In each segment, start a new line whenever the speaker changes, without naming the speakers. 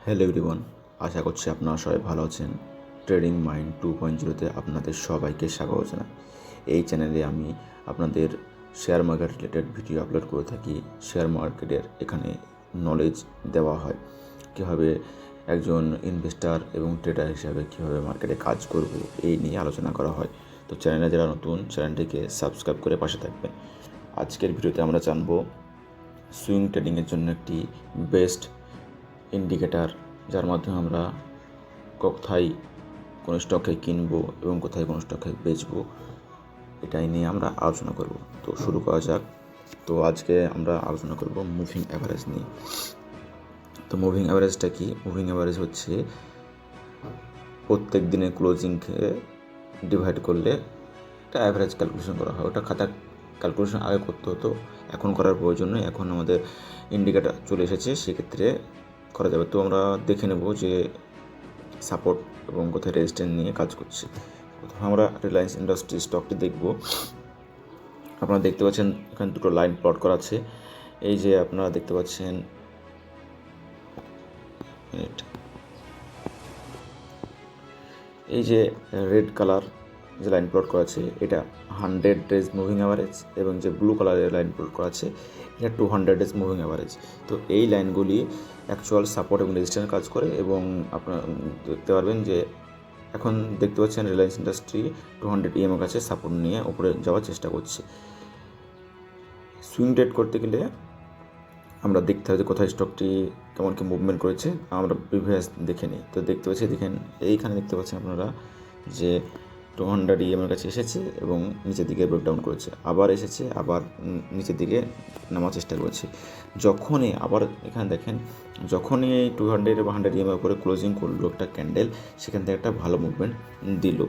Hello everyone, আশা করছি আপনারা সবাই ভালো আছেন। ট্রেডিং মাইন্ড 2.0-তে আপনাদের সবাইকে স্বাগত জানাই। এই চ্যানেলে আমি আপনাদের share market related video upload করে থাকি। শেয়ার মার্কেটের এখানে নলেজ দেওয়া হয়, কীভাবে একজন ইনভেস্টার এবং ট্রেডার হিসাবে কীভাবে মার্কেটে কাজ করব এই নিয়ে আলোচনা করা হয়। তো চ্যানেলে যারা নতুন, চ্যানেলটিকে সাবস্ক্রাইব করে পাশে থাকবেন। আজকের ভিডিওতে আমরা জানব সুইং ট্রেডিংয়ের জন্য একটি বেস্ট ইন্ডিকেটার, যার মাধ্যমে আমরা কোথায় কোন স্টকে কিনবো এবং কোথায় কোন স্টকে বেচবো, এটাই নিয়ে আমরা আলোচনা করব। তো শুরু করা যাক। তো আজকে আমরা আলোচনা করব মুভিং অ্যাভারেজ নিয়ে। তো মুভিং অ্যাভারেজটা কি? মুভিং অ্যাভারেজ হচ্ছে প্রত্যেক দিনের ক্লোজিংকে ডিভাইড করলে একটা অ্যাভারেজ ক্যালকুলেশন করা হয়। ওটা খাতা ক্যালকুলেশন আগে করতে হতো, এখন করার প্রয়োজন নেই। এখন আমাদের ইন্ডিকেটার চলে এসেছে, সেক্ষেত্রে করা যাবে। তো আমরা দেখে নেব যে সাপোর্ট এবং কোথায় রেজিস্ট্যান্স নিয়ে কাজ করছে। প্রথমে আমরা রিলায়েন্স ইন্ডাস্ট্রি স্টকটি দেখব। আপনারা দেখতে পাচ্ছেন এখানে দুটো লাইন প্লট করা আছে। এই যে আপনারা দেখতে পাচ্ছেন, এই যে রেড কালার যে লাইন প্লট করা আছে, এটা 100 ডেজ মুভিং অ্যাভারেজ, এবং যে ব্লু কালারের লাইন প্লট করা আছে এটা 200 ডেজ মুভিং অ্যাভারেজ। তো এই লাইনগুলি অ্যাকচুয়াল সাপোর্ট এবং রেজিস্ট্যান্স কাজ করে, এবং আপনারা দেখতে পারবেন যে এখন দেখতে পাচ্ছেন রিলায়েন্স ইন্ডাস্ট্রি 200 EM এর কাছে সাপোর্ট নিয়ে উপরে যাওয়ার চেষ্টা করছে। সুইং ট্রেড করতে গেলে আমরা দেখতে হবে যে কোথায় স্টকটি কেমন কি মুভমেন্ট করেছে, আমরা প্রিভিয়াস দেখে নিই। তো দেখতে পাচ্ছি, দেখেন এইখানে দেখতে পাচ্ছেন আপনারা যে 200 EM এর কাছে এসেছে এবং নিচের দিকে ব্রেকডাউন করেছে, আবার এসেছে, আবার নিচের দিকে নামার চেষ্টা করেছে। যখনই আবার এখানে দেখেন, যখনই এই 200 বা 100 EM এর উপরে ক্লোজিং করলো একটা ক্যান্ডেল, সেখান থেকে একটা ভালো মুভমেন্ট দিল।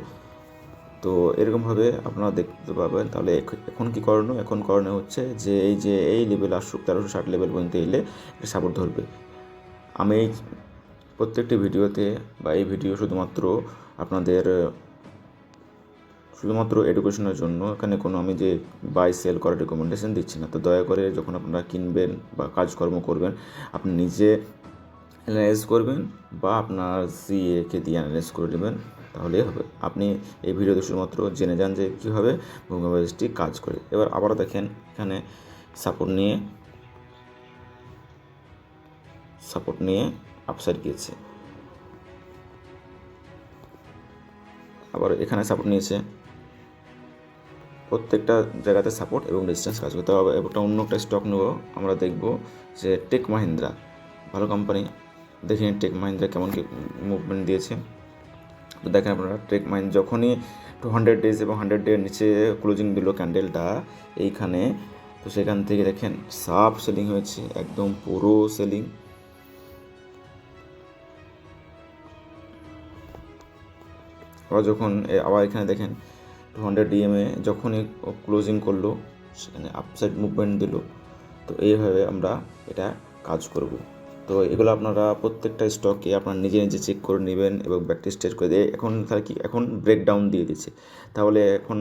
তো এরকমভাবে আপনারা দেখতে পাবেন। তাহলে এখন কী করণীয়? এখন করণীয় হচ্ছে যে এই লেভেল আসুক, 1360 লেভেল পর্যন্ত এলে এটা সাপোর্ট ধরবে। আমি প্রত্যেকটি ভিডিওতে বা এই ভিডিও শুধুমাত্র এডুকেশনের জন্য, এখানে কোনো আমি যে বাই সেল করার রেকমেন্ডেশন দিচ্ছি না। তো দয়া করে যখন আপনারা কিনবেন বা কাজকর্ম করবেন, আপনি নিজে অ্যানালাইজ করবেন বা আপনার সিএকে দিয়ে অ্যানালাইজ করে নেবেন, তাহলেই হবে। আপনি এই ভিডিওতে শুধুমাত্র জেনে যান যে কীভাবে মুভিং অ্যাভারেজটি কাজ করে। এবার আবারও দেখেন, এখানে সাপোর্ট নিয়ে আপসাইড গিয়েছে, আবার এখানে সাপোর্ট নিয়েছে। প্রত্যেকটা জায়গাতে সাপোর্ট এবং রেজিস্ট্যান্স কাজ করতে হবে। একটা অন্য একটা স্টক নেব, আমরা দেখব যে টেক মাহিন্দ্রা, ভালো কোম্পানি। দেখি টেক মাহিন্দ্রা কেমন কি মুভমেন্ট দিয়েছে। তো দেখেন আপনারা, টেক মাহিন্দ্রা যখনই 200 ডেজ এবং 100 ডে নিচে ক্লোজিং দিল ক্যান্ডেলটা এইখানে, তো সেখান থেকে দেখেন সাপ সেলিং হয়েছে, একদম পুরো সেলিং। আবার এখানে দেখেন 200 EM যখনই ক্লোজিং করলো, সেখানে আপসাইড মুভমেন্ট দিল। তো এইভাবে আমরা এটা কাজ করব। তো এগুলো আপনারা প্রত্যেকটা স্টকে আপনারা নিজে নিজে চেক করে নেবেন এবং প্র্যাকটিস টেস্ট করে দিয়ে। এখন তাহলে কি, এখন ব্রেকডাউন দিয়ে দিচ্ছে, তাহলে এখন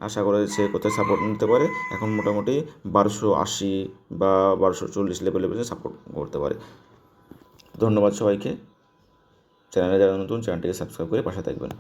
আশা করা যাচ্ছে কোথায় সাপোর্ট নিতে পারে। এখন মোটামুটি 1280 বা 1240 লেভেলে সাপোর্ট করতে পারে। ধন্যবাদ সবাইকে। চ্যানেলে যারা নতুন, চ্যানেলটিকে সাবস্ক্রাইব করে পাশে থাকবেন।